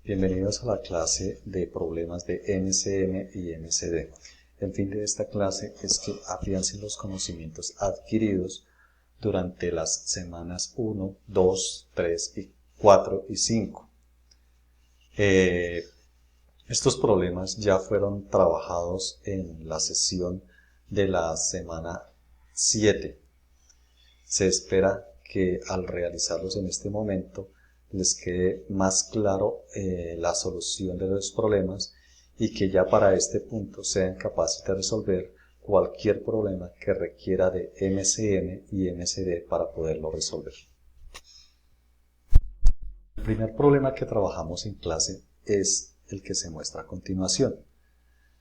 Bienvenidos a la clase de problemas de MCM y MCD. El fin de esta clase es que afiancen los conocimientos adquiridos durante las semanas 1, 2, 3, 4 y 5. Estos problemas ya fueron trabajados en la sesión de la semana 7. Se espera que al realizarlos en este momento les quede más claro la solución de los problemas y que ya para este punto sean capaces de resolver cualquier problema que requiera de MCM y MCD para poderlo resolver. El primer problema que trabajamos en clase es el que se muestra a continuación.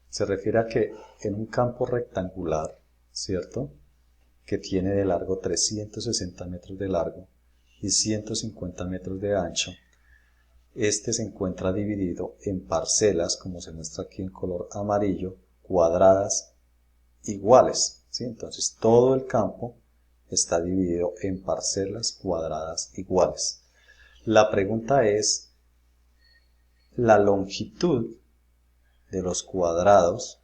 Se refiere a que en un campo rectangular, ¿cierto?, que tiene de largo 360 metros de largo y 150 metros de ancho, este se encuentra dividido en parcelas, como se muestra aquí en color amarillo, cuadradas iguales, ¿sí? Entonces todo el campo está dividido en parcelas cuadradas iguales. La pregunta es la longitud de los cuadrados,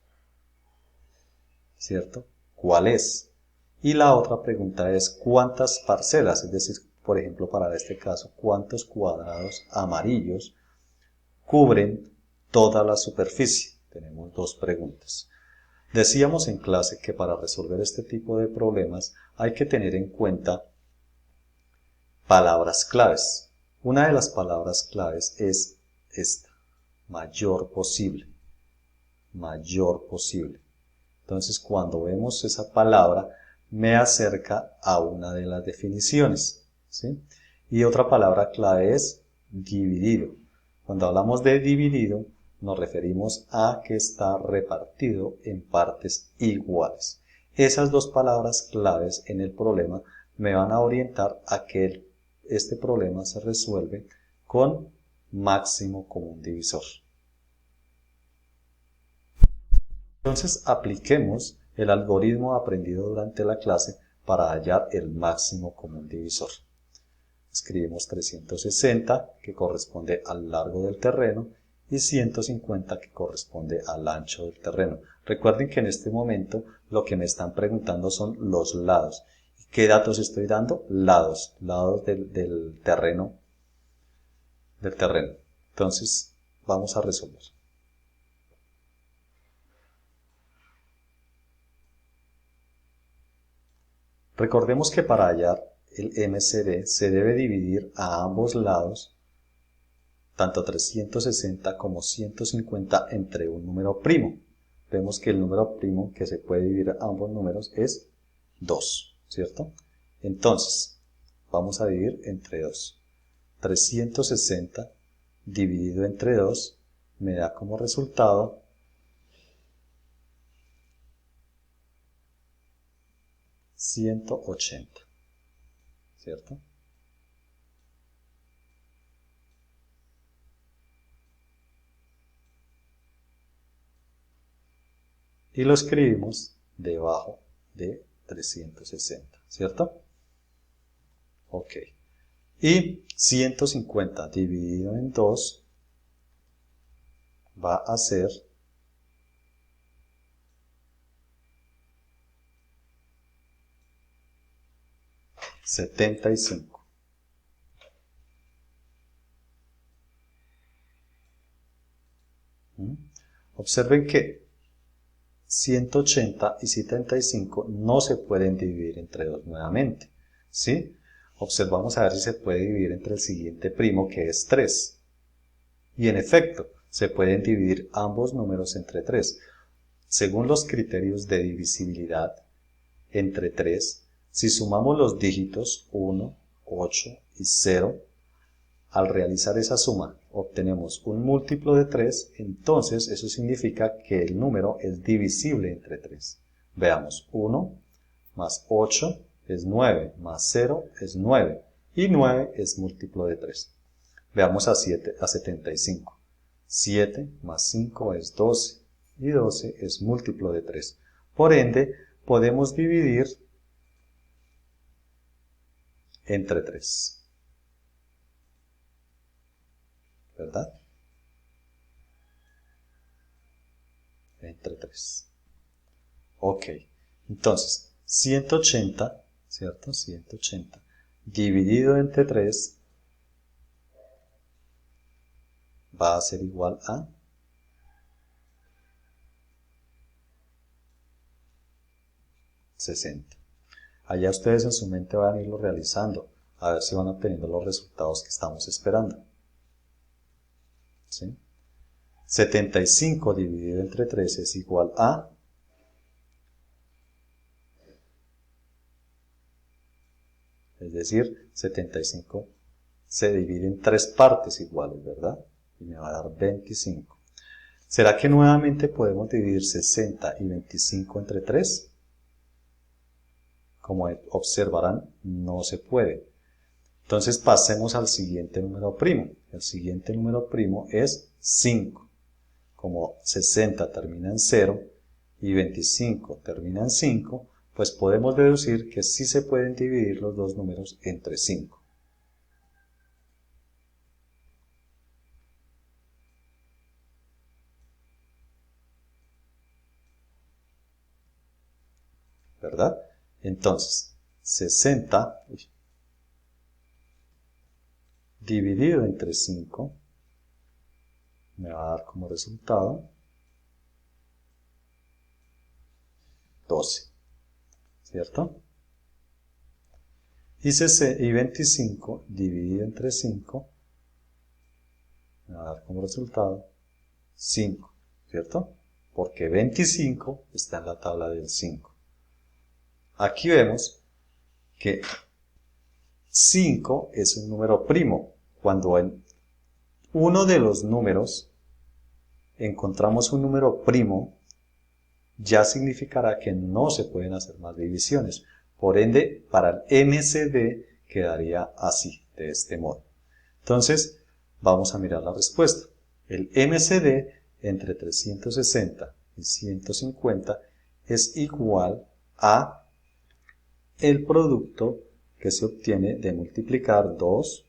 ¿cierto?, ¿cuál es? Y la otra pregunta es cuántas parcelas, es decir, por ejemplo, para este caso, cuántos cuadrados amarillos cubren toda la superficie. Tenemos dos preguntas. Decíamos en clase que para resolver este tipo de problemas hay que tener en cuenta palabras claves. Una de las palabras claves es esta: mayor posible. Mayor posible. Entonces, cuando vemos esa palabra, me acerca a una de las definiciones, ¿sí? Y otra palabra clave es dividido. Cuando hablamos de dividido, nos referimos a que está repartido en partes iguales. Esas dos palabras claves en el problema me van a orientar a que este problema se resuelve con máximo común divisor. Entonces apliquemos el algoritmo aprendido durante la clase para hallar el máximo común divisor. Escribimos 360, que corresponde al largo del terreno, y 150, que corresponde al ancho del terreno. Recuerden que en este momento lo que me están preguntando son los lados. ¿Qué datos estoy dando? Lados del terreno. Entonces vamos a resolver. Recordemos que para hallar el MCD se debe dividir a ambos lados, tanto 360 como 150, entre un número primo. Vemos que el número primo que se puede dividir a ambos números es 2, ¿cierto? Entonces, vamos a dividir entre 2. 360 dividido entre 2 me da como resultado 180, ¿cierto? Y lo escribimos debajo de 360, ¿cierto? Ok. Y 150 dividido en 2 va a ser 75. Observen que 180 y 75 no se pueden dividir entre 2 nuevamente, ¿sí? Observamos a ver si se puede dividir entre el siguiente primo, que es 3. Y en efecto, se pueden dividir ambos números entre 3. Según los criterios de divisibilidad entre 3, si sumamos los dígitos 1, 8 y 0, al realizar esa suma obtenemos un múltiplo de 3, entonces eso significa que el número es divisible entre 3. Veamos, 1 más 8 es 9, más 0 es 9, y 9 es múltiplo de 3. Veamos a 75. 7 más 5 es 12, y 12 es múltiplo de 3. Por ende, podemos dividir entre 3. ¿Verdad? entre 3. Ok, entonces 180, ¿cierto? 180 dividido entre 3 va a ser igual a 60. Allá ustedes en su mente van a irlo realizando, a ver si van obteniendo los resultados que estamos esperando. ¿Sí? 75 dividido entre 3 es igual a 75 se divide en 3 partes iguales, ¿verdad? Y me va a dar 25. ¿Será que nuevamente podemos dividir 60 y 25 entre 3? Como observarán, no se puede. Entonces pasemos al siguiente número primo. El siguiente número primo es 5. Como 60 termina en 0 y 25 termina en 5, pues podemos deducir que sí se pueden dividir los dos números entre 5. ¿Verdad? Entonces, 60 dividido entre 5 me va a dar como resultado 12, ¿cierto? Y 25 dividido entre 5 me va a dar como resultado 5, ¿cierto? Porque 25 está en la tabla del 5. Aquí vemos que 5 es un número primo. Cuando en uno de los números encontramos un número primo, ya significará que no se pueden hacer más divisiones. Por ende, para el MCD quedaría así, de este modo. Entonces, vamos a mirar la respuesta. El MCD entre 360 y 150 es igual a el producto que se obtiene de multiplicar 2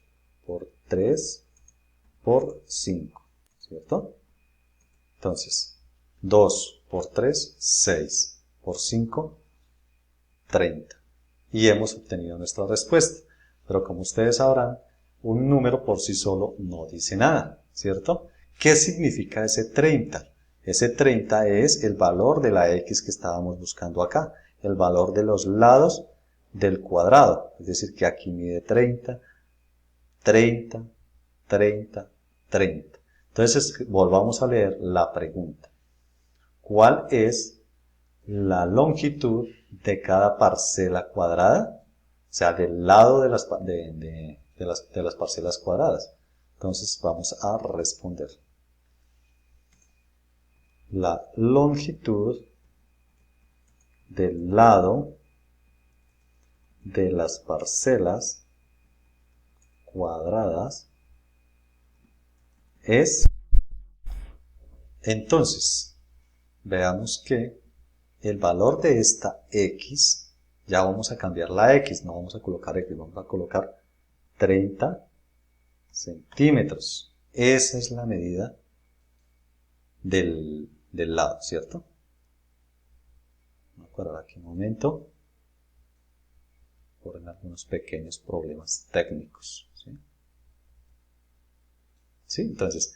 por 3 por 5, ¿cierto? Entonces, 2 por 3, 6, por 5, 30. Y hemos obtenido nuestra respuesta. Pero como ustedes sabrán, un número por sí solo no dice nada, ¿cierto? ¿Qué significa ese 30? Ese 30 es el valor de la x que estábamos buscando acá, el valor de los lados del cuadrado. Es decir, que aquí mide 30, 30, 30, 30. Entonces, volvamos a leer la pregunta. ¿Cuál es la longitud de cada parcela cuadrada? O sea, del lado de las parcelas cuadradas. Entonces, vamos a responder. La longitud del lado de las parcelas cuadradas es... Entonces, veamos que el valor de esta x, ya vamos a cambiar la x, no vamos a colocar x, vamos a colocar 30 centímetros. Esa es la medida del lado, ¿cierto? Vamos a parar aquí un momento por algunos pequeños problemas técnicos. ¿Sí? Entonces,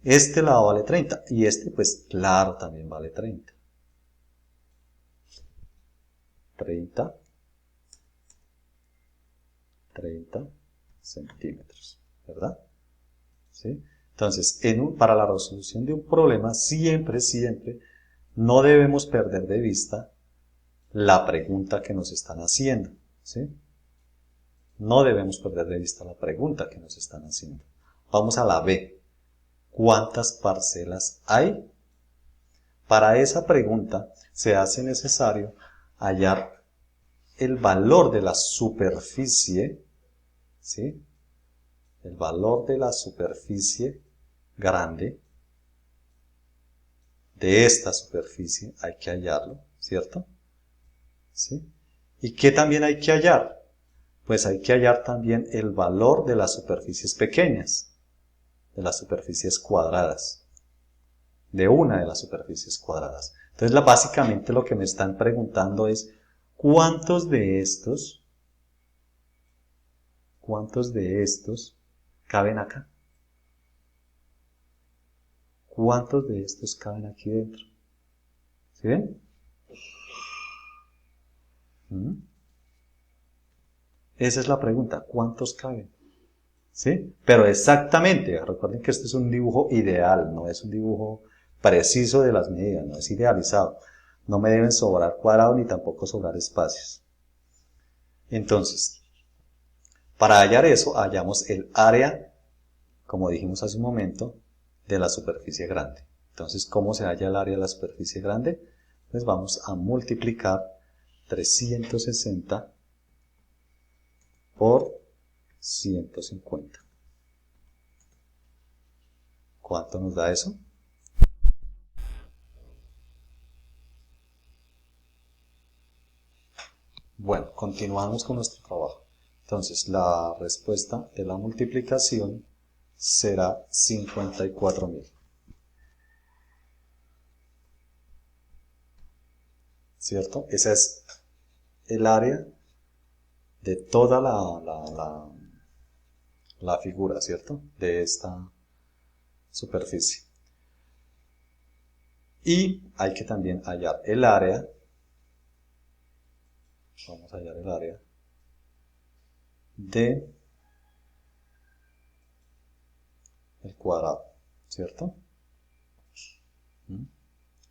este lado vale 30 y este, pues claro, también vale 30. 30 centímetros, ¿verdad? ¿Sí? Entonces, para la resolución de un problema, siempre no debemos perder de vista la pregunta que nos están haciendo, ¿sí? No debemos perder de vista la pregunta que nos están haciendo. Vamos a la B. ¿Cuántas parcelas hay? Para esa pregunta se hace necesario hallar el valor de la superficie, ¿sí? El valor de la superficie grande de esta superficie hay que hallarlo, ¿cierto? ¿Sí? ¿Y qué también hay que hallar? Pues hay que hallar también el valor de las superficies pequeñas, de las superficies cuadradas. de una de las superficies cuadradas. Entonces, básicamente lo que me están preguntando es ¿cuántos de estos caben acá? ¿Cuántos de estos caben aquí dentro? ¿Sí ven? Esa es la pregunta, ¿cuántos caben? ¿Sí? Pero exactamente, recuerden que este es un dibujo ideal, no es un dibujo preciso de las medidas, no es idealizado. No me deben sobrar cuadrados ni tampoco sobrar espacios. Entonces, para hallar eso, hallamos el área, como dijimos hace un momento, de la superficie grande. Entonces, ¿cómo se halla el área de la superficie grande? Pues vamos a multiplicar 360 por 150. ¿Cuánto nos da eso? Bueno, continuamos con nuestro trabajo. Entonces, la respuesta de la multiplicación será 54.000. ¿Cierto? Esa es el área de toda la figura, ¿cierto? De esta superficie. Y hay que también hallar el área. Vamos a hallar el área de el cuadrado, ¿cierto?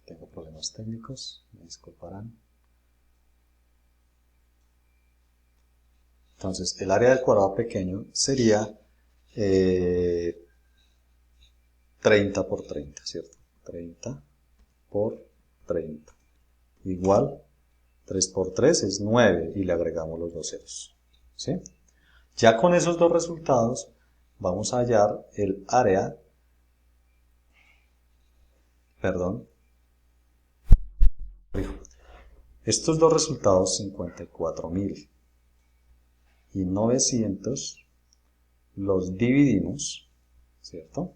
Tengo problemas técnicos, me disculparán. Entonces, el área del cuadrado pequeño sería 30 por 30, ¿cierto? 30 por 30. Igual, 3 por 3 es 9 y le agregamos los dos ceros. ¿Sí? Ya con esos dos resultados, vamos a hallar el área, perdón, estos dos resultados, 54.000 y 900, los dividimos, ¿cierto?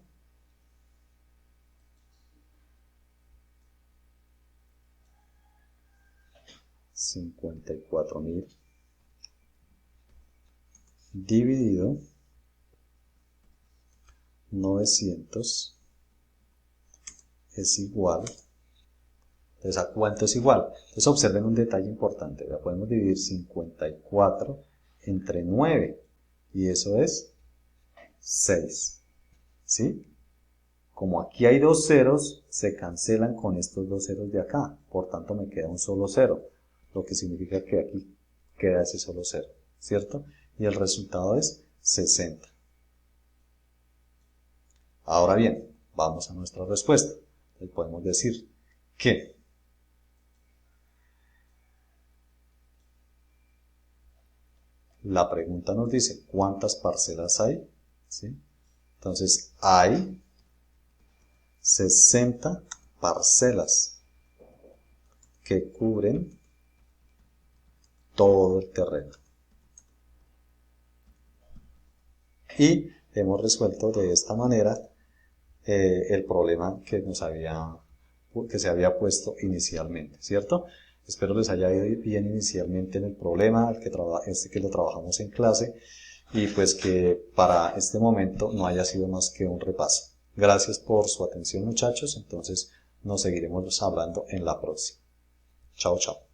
$54.000 dividido 900 es igual. Entonces, ¿a cuánto es igual? Entonces, observen un detalle importante. Ya podemos dividir 54 entre 9 y eso es 6. ¿Sí? Como aquí hay dos ceros, se cancelan con estos dos ceros de acá. Por tanto, me queda un solo cero. Lo que significa que aquí queda ese solo cero. ¿Cierto? Y el resultado es 60. Ahora bien, vamos a nuestra respuesta. Entonces podemos decir que la pregunta nos dice ¿cuántas parcelas hay? ¿Sí? Entonces hay 60 parcelas que cubren todo el terreno. Y hemos resuelto de esta manera el problema que se había puesto inicialmente, ¿cierto? Espero les haya ido bien inicialmente en el problema, que lo trabajamos en clase, y pues que para este momento no haya sido más que un repaso. Gracias por su atención, muchachos, entonces nos seguiremos hablando en la próxima. Chao, chao.